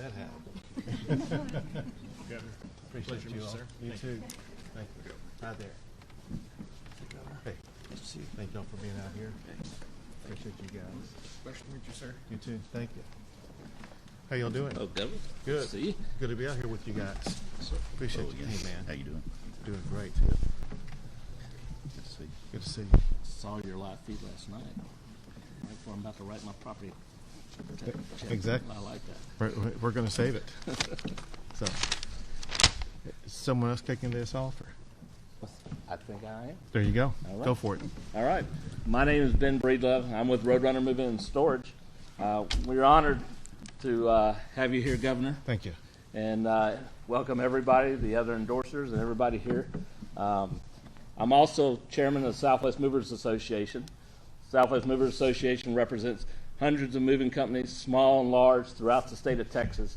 that happen. Appreciate you all. Sir. You too. Thank you. Hi there. Hey, thank y'all for being out here. Appreciate you guys. Pleasure to meet you, sir. You too. Thank you. How y'all doing? Oh, Governor. Good. See you. Good to be out here with you guys. Appreciate you. Hey, man. How you doing? Doing great. Good to see you. Good to see you. Saw your live feed last night. Right before I'm about to write my property check. Exactly. I like that. We're going to save it. So, is someone else kicking this off? Or? I think I am. There you go. All right. Go for it. All right. My name is Ben Breedlove. I'm with Roadrunner Moving and Storage. We're honored to have you here, Governor, Thank you. and welcome everybody, the other endorsers, and everybody here. I'm also chairman of the Southwest Movers Association. Southwest Movers Association represents hundreds of moving companies, small and large, throughout the state of Texas,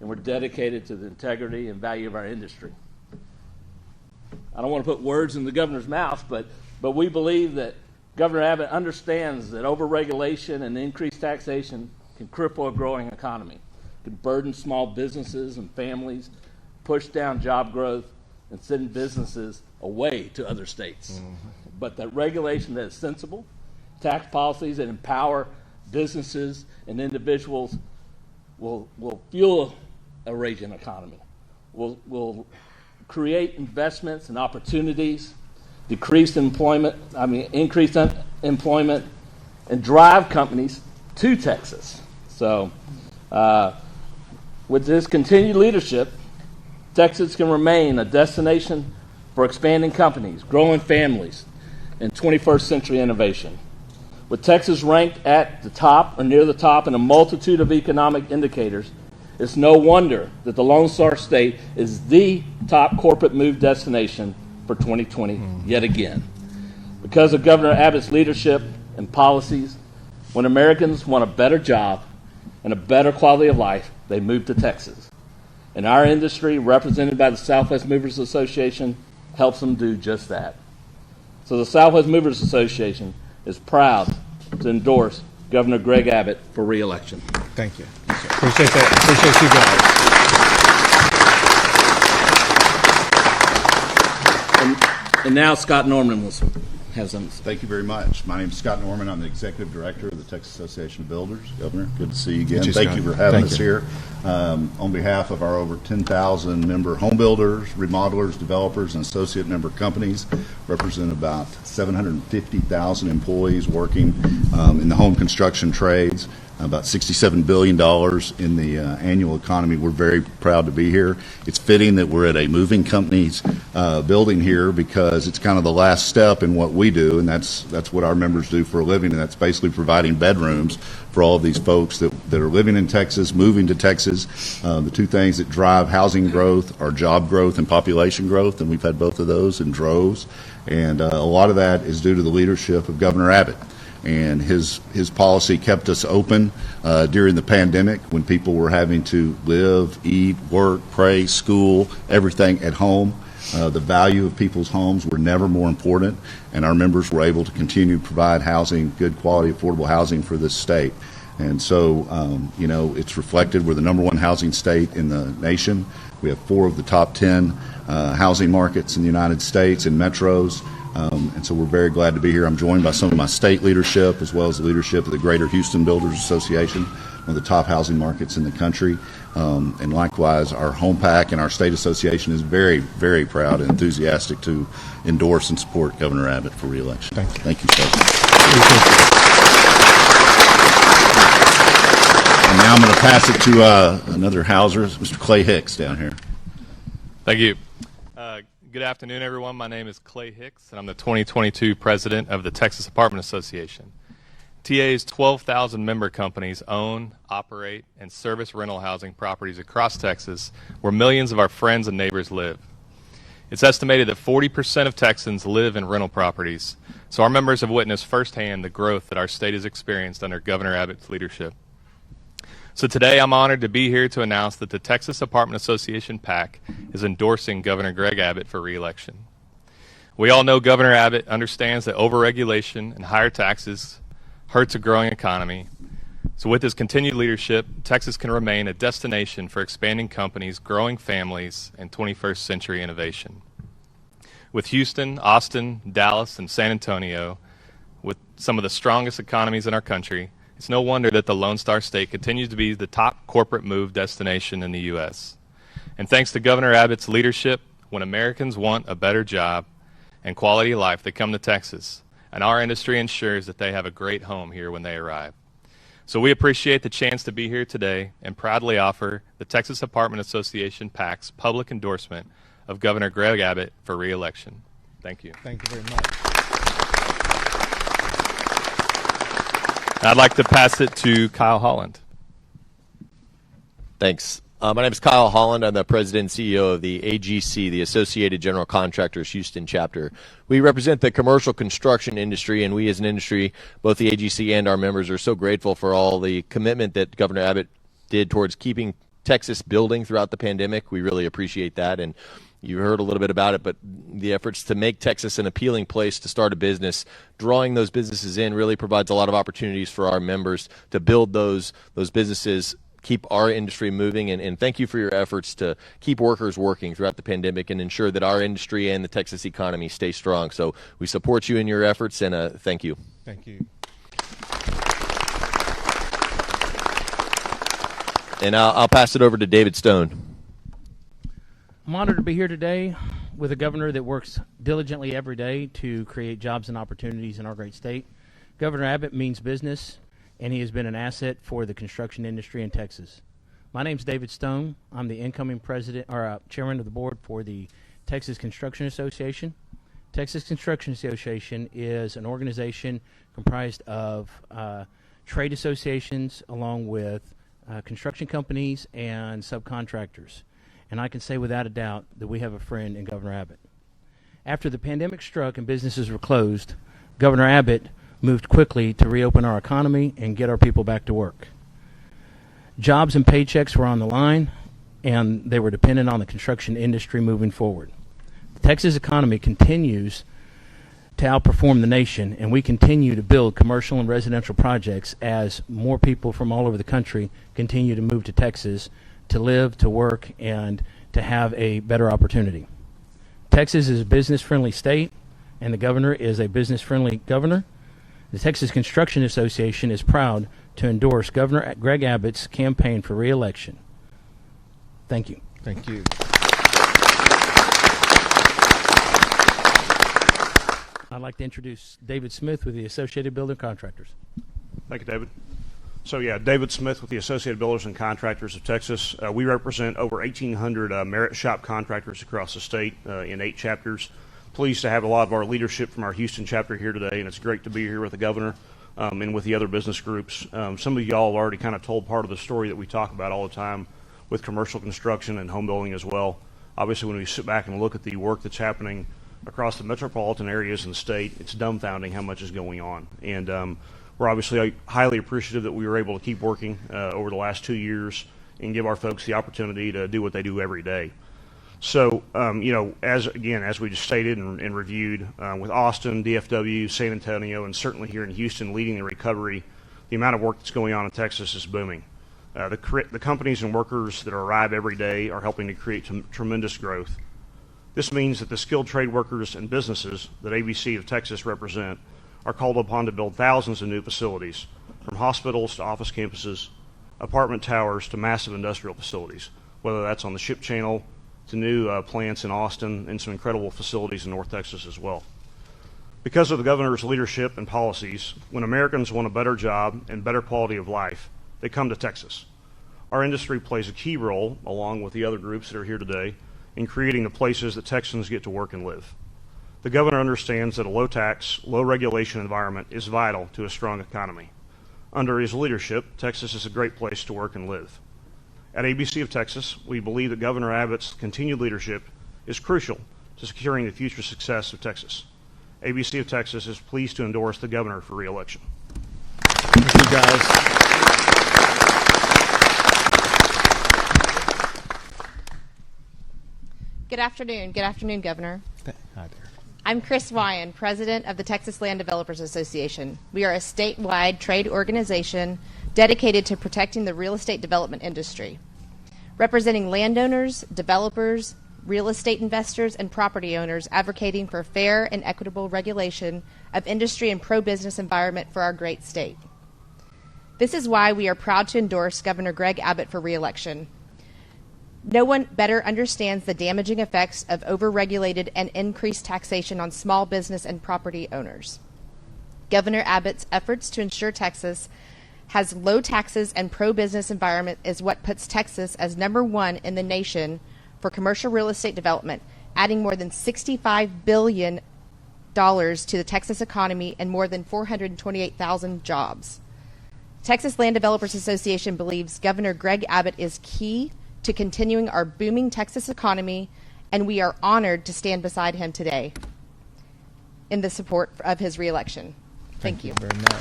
and we're dedicated to the integrity and value of our industry. I don't want to put words in the governor's mouth, but we believe that Governor Abbott understands that overregulation and increased taxation can cripple a growing economy, can burden small businesses and families, push down job growth, and send businesses away to other states. But that regulation that is sensible, tax policies that empower businesses and individuals will fuel a raging economy, will create investments and opportunities, increased employment, and drive companies to Texas. So with this continued leadership, Texas can remain a destination for expanding companies, growing families, and 21st century innovation. With Texas ranked at the top or near the top in a multitude of economic indicators, it's no wonder that the Lone Star State is the top corporate move destination for 2020 yet again. Because of Governor Abbott's leadership and policies, when Americans want a better job and a better quality of life, they move to Texas. And our industry, represented by the Southwest Movers Association, helps them do just that. So the Southwest Movers Association is proud to endorse Governor Greg Abbott for re-election. Thank you. Appreciate that. Appreciate you guys. And now Scott Norman will have some. Thank you very much. My name is Scott Norman. I'm the Executive Director of the Texas Association of Builders. Governor, good to see you again. Thank you for having us here. On behalf of our over 10,000 member home builders, remodelers, developers, and associate member companies, represent about 750,000 employees working in the home construction trades. About $67 billion in the annual economy. We're very proud to be here. It's fitting that we're at a moving company's building here because it's kind of the last step in what we do, and that's what our members do for a living, and that's basically providing bedrooms for all of these folks that are living in Texas, moving to Texas. The two things that drive housing growth are job growth and population growth, and we've had both of those in droves. And a lot of that is due to the leadership of Governor Abbott. And his policy kept us open during the pandemic when people were having to live, eat, work, pray, school, everything at home. The value of people's homes were never more important, and our members were able to continue to provide housing, good quality, affordable housing for this state. And so, it's reflected. We're the #1 housing state in the nation. We have 4 of the top 10 housing markets in the United States and metros. And so we're very glad to be here. I'm joined by some of my state leadership as well as the leadership of the Greater Houston Builders Association, one of the top housing markets in the country. And likewise, our home pack and our state association is very, very proud and enthusiastic to endorse and support Governor Abbott for re-election. Thank you. Thank you, President. And now I'm going to pass it to another Hauser, Mr. Clay Hicks down here. Thank you. Good afternoon, everyone. My name is Clay Hicks, and I'm the 2022 president of the Texas Apartment Association. TA's 12,000 member companies own, operate, and service rental housing properties across Texas where millions of our friends and neighbors live. It's estimated that 40% of Texans live in rental properties, so our members have witnessed firsthand the growth that our state has experienced under Governor Abbott's leadership. So today I'm honored to be here to announce that the Texas Apartment Association PAC is endorsing Governor Greg Abbott for re-election. We all know Governor Abbott understands that overregulation and higher taxes hurts a growing economy, So with his continued leadership, Texas can remain a destination for expanding companies, growing families, and 21st century innovation. With Houston, Austin, Dallas, and San Antonio, with some of the strongest economies in our country, it's no wonder that the Lone Star State continues to be the top corporate move destination in the U.S. And thanks to Governor Abbott's leadership, when Americans want a better job and quality of life, they come to Texas, and our industry ensures that they have a great home here when they arrive. So we appreciate the chance to be here today and proudly offer the Texas Apartment Association PAC's public endorsement of Governor Greg Abbott for re-election. Thank you. Thank you very much. I'd like to pass it to Kyle Holland. Thanks. My name is Kyle Holland. I'm the president and CEO of the AGC, the Associated General Contractors Houston chapter. We represent the commercial construction industry, and we as an industry, both the AGC and our members, are so grateful for all the commitment that Governor Abbott did towards keeping Texas building throughout the pandemic. We really appreciate that, and you heard a little bit about it, but the efforts to make Texas an appealing place to start a business, drawing those businesses in, really provides a lot of opportunities for our members to build those businesses, keep our industry moving, and thank you for your efforts to keep workers working throughout the pandemic and ensure that our industry and the Texas economy stay strong. So we support you in your efforts, and thank you. Thank you. And I'll pass it over to David Stone. I'm honored to be here today with a governor that works diligently every day to create jobs and opportunities in our great state. Governor Abbott means business, and he has been an asset for the construction industry in Texas. My name's David Stone. I'm the incoming chairman of the board for the Texas Construction Association. Texas Construction Association is an organization comprised of trade associations along with construction companies and subcontractors. And I can say without a doubt that we have a friend in Governor Abbott. After the pandemic struck and businesses were closed, Governor Abbott moved quickly to reopen our economy and get our people back to work. Jobs and paychecks were on the line, and they were dependent on the construction industry moving forward. The Texas economy continues to outperform the nation, and we continue to build commercial and residential projects as more people from all over the country continue to move to Texas to live, to work, and to have a better opportunity. Texas is a business-friendly state, and the governor is a business-friendly governor. The Texas Construction Association is proud to endorse Governor Greg Abbott's campaign for re-election. Thank you. Thank you. I'd like to introduce David Smith with the Associated Building Contractors. Thank you, David. So, David Smith with the Associated Builders and Contractors of Texas. We represent over 1,800 merit shop contractors across the state in 8 chapters. Pleased to have a lot of our leadership from our Houston chapter here today, and it's great to be here with the governor and with the other business groups. Some of y'all already kind of told part of the story that we talk about all the time with commercial construction and home building as well. Obviously, when we sit back and look at the work that's happening across the metropolitan areas in the state, it's dumbfounding how much is going on. And we're obviously highly appreciative that we were able to keep working over the last 2 years and give our folks the opportunity to do what they do every day. So, as we just stated and reviewed, with Austin, DFW, San Antonio, and certainly here in Houston leading the recovery, the amount of work that's going on in Texas is booming. The companies and workers that arrive every day are helping to create tremendous growth. This means that the skilled trade workers and businesses that ABC of Texas represent are called upon to build thousands of new facilities, from hospitals to office campuses, apartment towers to massive industrial facilities, whether that's on the ship channel to new plants in Austin and some incredible facilities in North Texas as well. Because of the governor's leadership and policies, when Americans want a better job and better quality of life, they come to Texas. Our industry plays a key role, along with the other groups that are here today, in creating the places that Texans get to work and live. The governor understands that a low-tax, low-regulation environment is vital to a strong economy. Under his leadership, Texas is a great place to work and live. At ABC of Texas, we believe that Governor Abbott's continued leadership is crucial to securing the future success of Texas. ABC of Texas is pleased to endorse the governor for re-election. Thank you, guys. Good afternoon. Good afternoon, Governor. Hi there. I'm Chris Wyan, president of the Texas Land Developers Association. We are a statewide trade organization dedicated to protecting the real estate development industry, representing landowners, developers, real estate investors, and property owners, advocating for fair and equitable regulation of industry and pro-business environment for our great state. This is why we are proud to endorse Governor Greg Abbott for re-election. No one better understands the damaging effects of overregulated and increased taxation on small business and property owners. Governor Abbott's efforts to ensure Texas has low taxes and pro-business environment is what puts Texas as #1 in the nation for commercial real estate development, adding more than $65 billion to the Texas economy and more than 428,000 jobs. Texas Land Developers Association believes Governor Greg Abbott is key to continuing our booming Texas economy, and we are honored to stand beside him today in the support of his reelection. Thank you. Very much.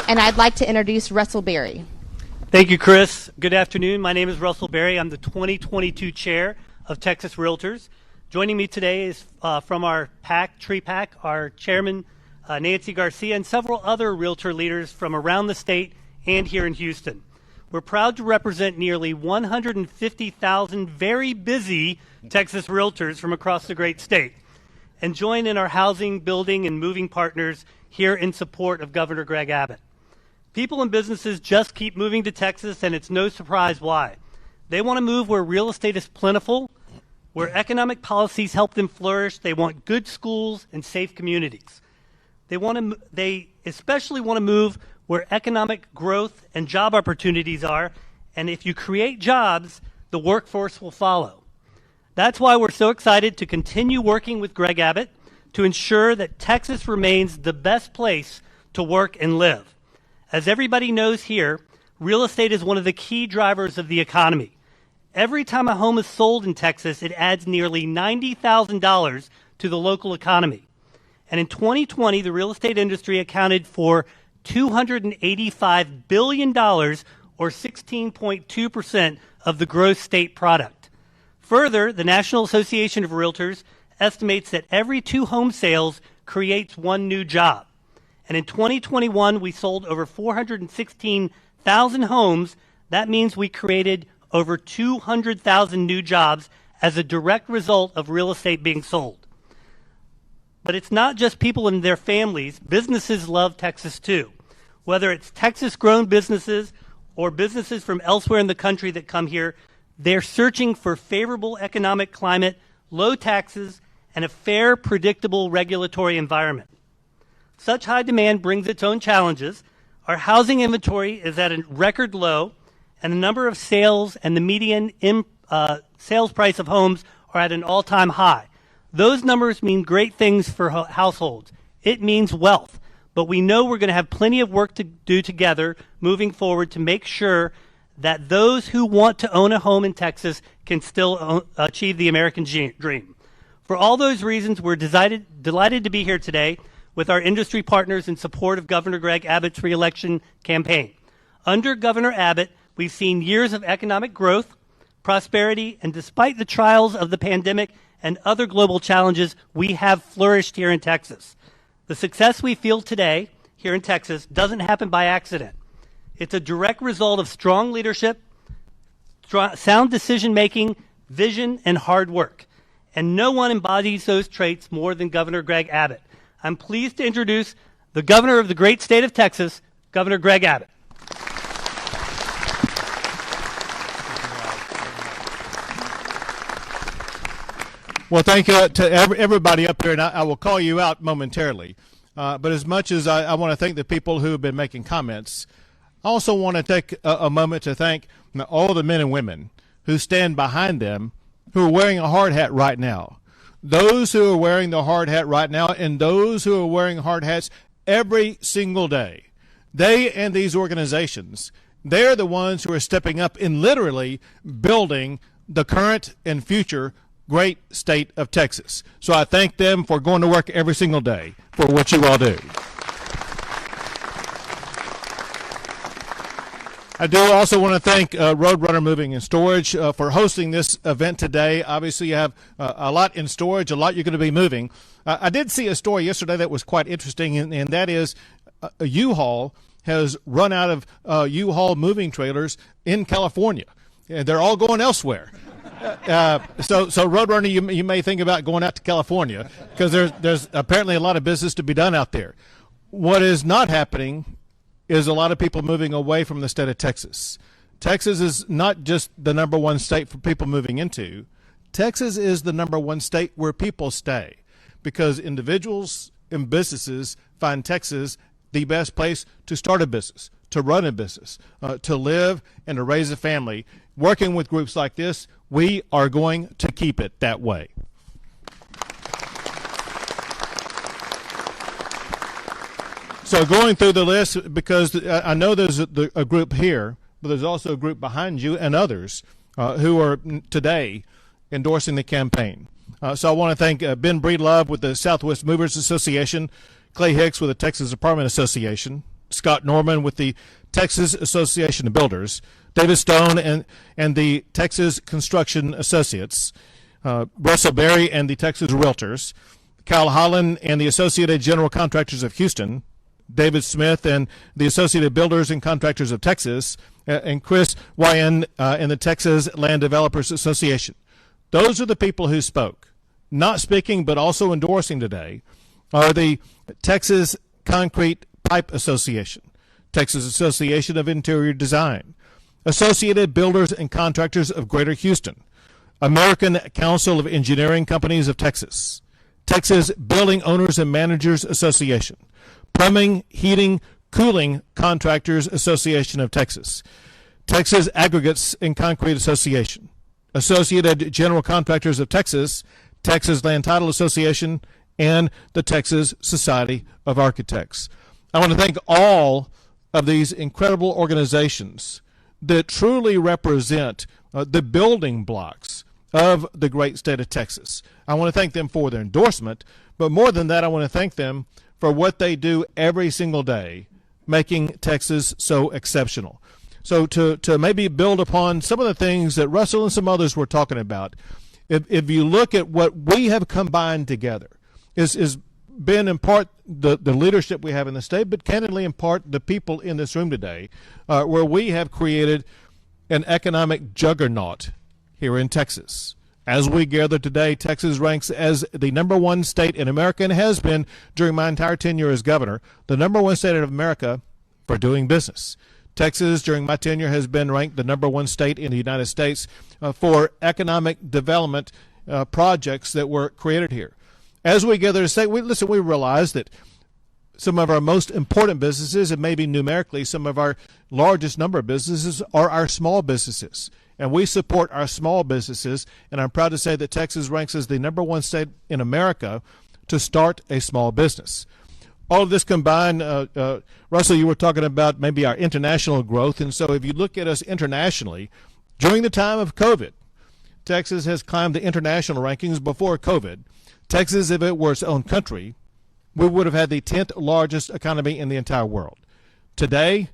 And I'd like to introduce Russell Berry. Thank you, Chris. Good afternoon. My name is Russell Berry. I'm the 2022 chair of Texas Realtors. Joining me today is from our tree pack, our chairman, Nancy Garcia, and several other realtor leaders from around the state and here in Houston. We're proud to represent nearly 150,000 very busy Texas realtors from across the great state and join in our housing, building, and moving partners here in support of Governor Greg Abbott. People and businesses just keep moving to Texas, and it's no surprise why. They want to move where real estate is plentiful, where economic policies help them flourish. They want good schools and safe communities. They especially want to move where economic growth and job opportunities are, and if you create jobs, the workforce will follow. That's why we're so excited to continue working with Greg Abbott to ensure that Texas remains the best place to work and live. As everybody knows here, real estate is one of the key drivers of the economy. Every time a home is sold in Texas, it adds nearly $90,000 to the local economy. And in 2020, the real estate industry accounted for $285 billion, or 16.2% of the gross state product. Further, the National Association of Realtors estimates that every 2 home sales creates 1 new job. And in 2021, we sold over 416,000 homes. That means we created over 200,000 new jobs as a direct result of real estate being sold. But it's not just people and their families. Businesses love Texas too. Whether it's Texas-grown businesses or businesses from elsewhere in the country that come here, they're searching for favorable economic climate, low taxes, and a fair, predictable regulatory environment. Such high demand brings its own challenges. Our housing inventory is at a record low, and the number of sales and the median sales price of homes are at an all-time high. Those numbers mean great things for households. It means wealth. But we know we're going to have plenty of work to do together moving forward to make sure that those who want to own a home in Texas can still achieve the American dream. For all those reasons, we're delighted to be here today with our industry partners in support of Governor Greg Abbott's reelection campaign. Under Governor Abbott, we've seen years of economic growth, prosperity, and despite the trials of the pandemic and other global challenges, we have flourished here in Texas. The success we feel today here in Texas doesn't happen by accident. It's a direct result of strong leadership, sound decision-making, vision, and hard work. And no one embodies those traits more than Governor Greg Abbott. I'm pleased to introduce the governor of the great state of Texas, Governor Greg Abbott. Well, thank you to everybody up here, and I will call you out momentarily. But as much as I want to thank the people who have been making comments, I also want to take a moment to thank all the men and women who stand behind them who are wearing a hard hat right now. Those who are wearing the hard hat right now and those who are wearing hard hats every single day. They and these organizations, they're the ones who are stepping up in literally building the current and future great state of Texas. So I thank them for going to work every single day for what you all do. I do also want to thank Roadrunner Moving and Storage for hosting this event today. Obviously, you have a lot in storage, a lot you're going to be moving. I did see a story yesterday that was quite interesting, and that is a U-Haul has run out of U-Haul moving trailers in California. And they're all going elsewhere. So Roadrunner, you may think about going out to California because there's apparently a lot of business to be done out there. What is not happening is a lot of people moving away from the state of Texas. Texas is not just the number one state for people moving into. Texas is the number one state where people stay because individuals and businesses find Texas the best place to start a business, to run a business, to live and to raise a family. Working with groups like this, we are going to keep it that way. So going through the list, because I know there's a group here, but there's also a group behind you and others who are today endorsing the campaign. So I want to thank Ben Breedlove with the Southwest Movers Association, Clay Hicks with the Texas Apartment Association, Scott Norman with the Texas Association of Builders, David Stone and the Texas Construction Associates, Russell Berry and the Texas Realtors, Kyle Holland and the Associated General Contractors of Houston, David Smith and the Associated Builders and Contractors of Texas, and Chris Wyan and the Texas Land Developers Association. Those are the people who spoke. Not speaking but also endorsing today are the Texas Concrete Pipe Association, Texas Association of Interior Design, Associated Builders and Contractors of Greater Houston, American Council of Engineering Companies of Texas, Texas Building Owners and Managers Association, Plumbing, Heating, Cooling Contractors Association of Texas, Texas Aggregates and Concrete Association, Associated General Contractors of Texas, Texas Land Title Association, and the Texas Society of Architects. I want to thank all of these incredible organizations that truly represent the building blocks of the great state of Texas. I want to thank them for their endorsement, but more than that, I want to thank them for what they do every single day, making Texas so exceptional. So to maybe build upon some of the things that Russell and some others were talking about, if you look at what we have combined together, is been in part the leadership we have in the state, but candidly in part the people in this room today, where we have created an economic juggernaut here in Texas. As we gather today, Texas ranks as the number one state in America and has been during my entire tenure as governor, the number one state in America for doing business. Texas, during my tenure, has been ranked the number one state in the United States for economic development projects that were created here. As we gather to say, we realize that some of our most important businesses, and maybe numerically some of our largest number of businesses, are our small businesses. And we support our small businesses, and I'm proud to say that Texas ranks as the number one state in America to start a small business. All of this combined, Russell, you were talking about maybe our international growth, and so if you look at us internationally, during the time of COVID, Texas has climbed the international rankings. Before COVID, Texas, if it were its own country, we would have had the 10th largest economy in the entire world. Today,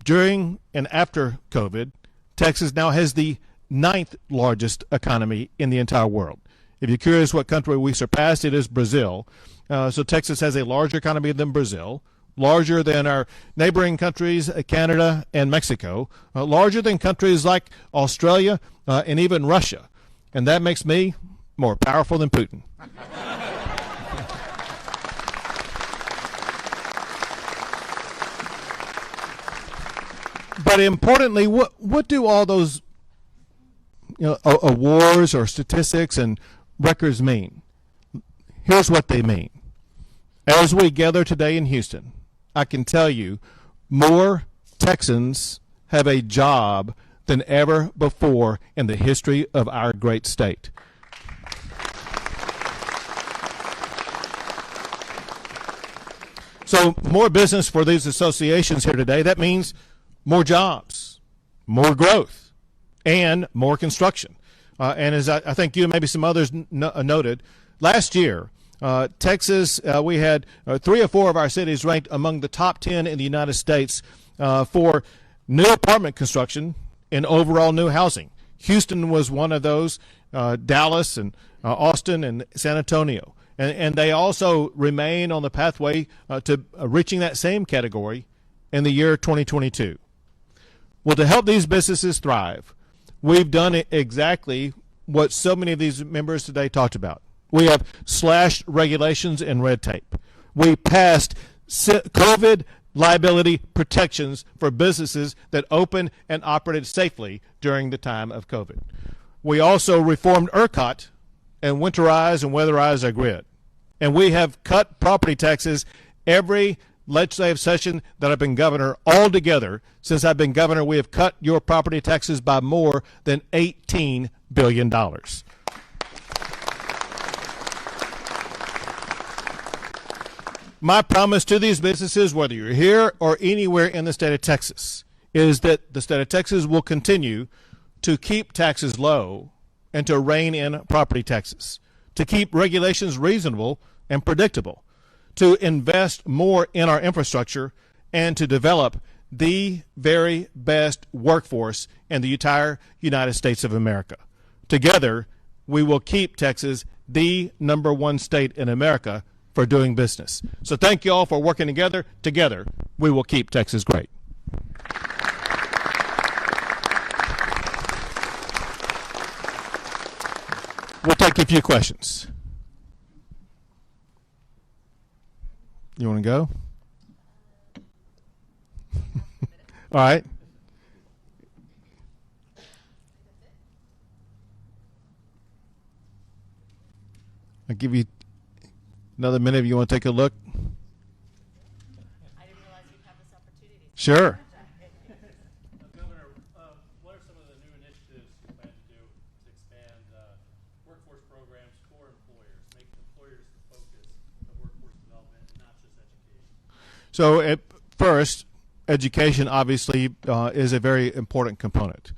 during and after COVID, Texas now has the 9th largest economy in the entire world. If you're curious what country we surpassed, it is Brazil. So Texas has a larger economy than Brazil, larger than our neighboring countries, Canada and Mexico, larger than countries like Australia and even Russia. And that makes me more powerful than Putin. But importantly, what do all those awards or statistics and records mean? Here's what they mean. As we gather today in Houston, I can tell you more Texans have a job than ever before in the history of our great state. So more business for these associations here today. That means more jobs, more growth, and more construction. And as I think you and maybe some others noted, last year, Texas, we had 3 or 4 of our cities ranked among the top 10 in the United States for new apartment construction, and overall new housing. Houston was one of those, Dallas and Austin and San Antonio. And they also remain on the pathway to reaching that same category in the year 2022. Well, to help these businesses thrive, we've done exactly what so many of these members today talked about. We have slashed regulations and red tape. We passed COVID liability protections for businesses that opened and operated safely during the time of COVID. We also reformed ERCOT and winterized and weatherized our grid. And we have cut property taxes every legislative session that I've been governor. Altogether, since I've been governor, we have cut your property taxes by more than $18 billion. My promise to these businesses, whether you're here or anywhere in the state of Texas, is that the state of Texas will continue to keep taxes low and to rein in property taxes, to keep regulations reasonable and predictable, to invest more in our infrastructure, and to develop the very best workforce in the entire United States of America. Together, we will keep Texas the #1 state in America for doing business. So thank you all for working together. Together, we will keep Texas great. We'll take a few questions. You want to go? All right. I'll give you another minute if you want to take a look. I didn't realize you'd have this opportunity. Sure. Governor, what are some of the new initiatives you plan to do to expand workforce programs for employers, make employers the focus of workforce development and not just education? So at first, education obviously is a very important component.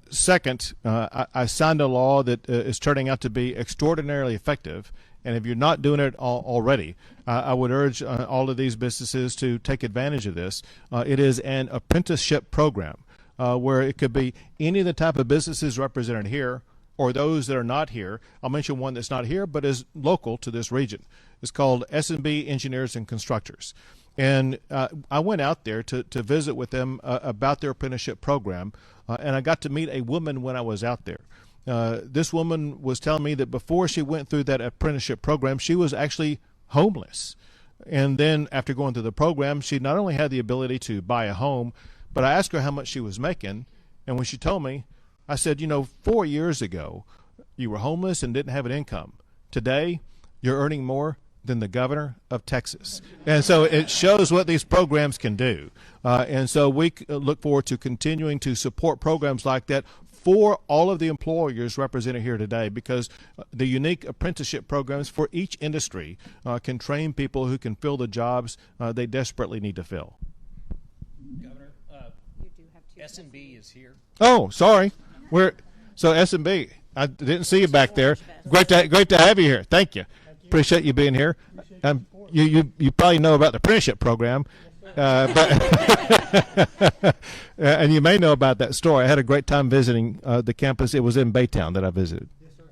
Second, I signed a law that is turning out to be extraordinarily effective. And if you're not doing it already, I would urge all of these businesses to take advantage of this. It is an apprenticeship program where it could be any of the type of businesses represented here or those that are not here. I'll mention one that's not here but is local to this region. It's called S&B Engineers and Constructors. And I went out there to visit with them about their apprenticeship program, and I got to meet a woman when I was out there. This woman was telling me that before she went through that apprenticeship program, she was actually homeless. And then after going through the program, she not only had the ability to buy a home, but I asked her how much she was making. And when she told me, I said, 4 years ago, you were homeless and didn't have an income. Today, you're earning more than the governor of Texas. And so it shows what these programs can do. And so we look forward to continuing to support programs like that for all of the employers represented here today, because the unique apprenticeship programs for each industry can train people who can fill the jobs they desperately need to fill. Governor, S&B is here. Oh, sorry. So S&B. I didn't see you back there. Great to have you here. Thank you. Appreciate you being here. You probably know about the apprenticeship program. But and you may know about that story. I had a great time visiting the campus. It was in Baytown that I visited. Yes, sir.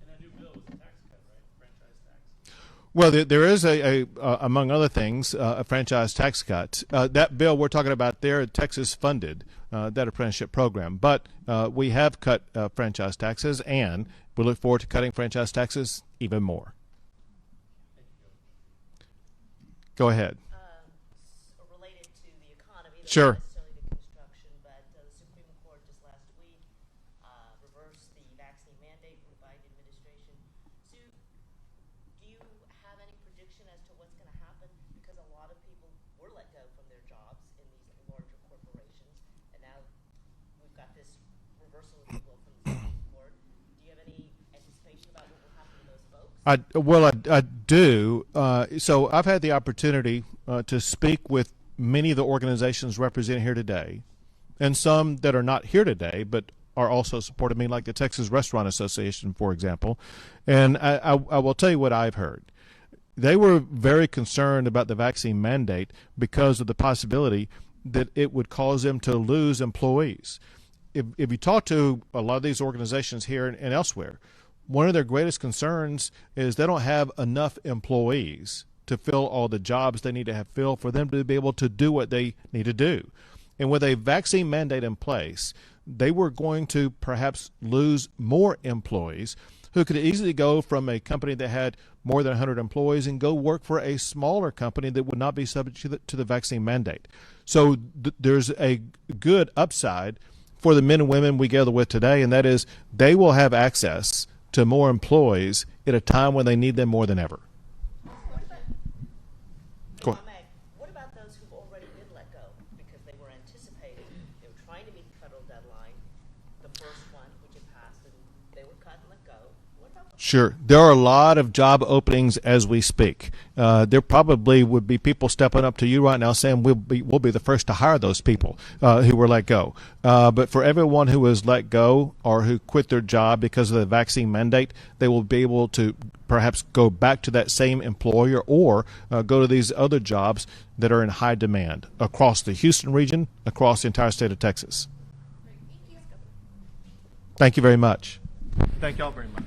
And that new bill was a tax cut, right? Franchise tax. Well, there is among other things, a franchise tax cut. That bill we're talking about there, Texas funded that apprenticeship program. But we have cut franchise taxes, and we look forward to cutting franchise taxes even more. Go ahead. Related to the economy, Sure. not necessarily to construction, but the Supreme Court just last week reversed the vaccine mandate from the Biden administration. Sue, do you have any prediction as to what's going to happen? Because a lot of people were let go from their jobs in these larger corporations, and now we've got this reversal of the bill from the Supreme Court. Do you have any anticipation about what will happen to those folks? I do. So I've had the opportunity to speak with many of the organizations represented here today, and some that are not here today but are also supporting me, like the Texas Restaurant Association, for example. And I will tell you what I've heard. They were very concerned about the vaccine mandate because of the possibility that it would cause them to lose employees. If you talk to a lot of these organizations here and elsewhere, one of their greatest concerns is they don't have enough employees to fill all the jobs they need to have filled for them to be able to do what they need to do. And with a vaccine mandate in place, they were going to perhaps lose more employees who could easily go from a company that had more than 100 employees and go work for a smaller company that would not be subject to the vaccine mandate. So there's a good upside for the men and women we gather with today, and that is they will have access to more employees at a time when they need them more than ever. What about those who've already been let go because they were anticipating, they were trying to meet the federal deadline, the first one, which had passed, and they were cut and let go? What about those? Sure. There are a lot of job openings as we speak. There probably would be people stepping up to you right now saying we'll be the first to hire those people who were let go. But for everyone who was let go or who quit their job because of the vaccine mandate, they will be able to perhaps go back to that same employer or go to these other jobs that are in high demand across the Houston region, across the entire state of Texas. Thank you very much. Thank you all very much.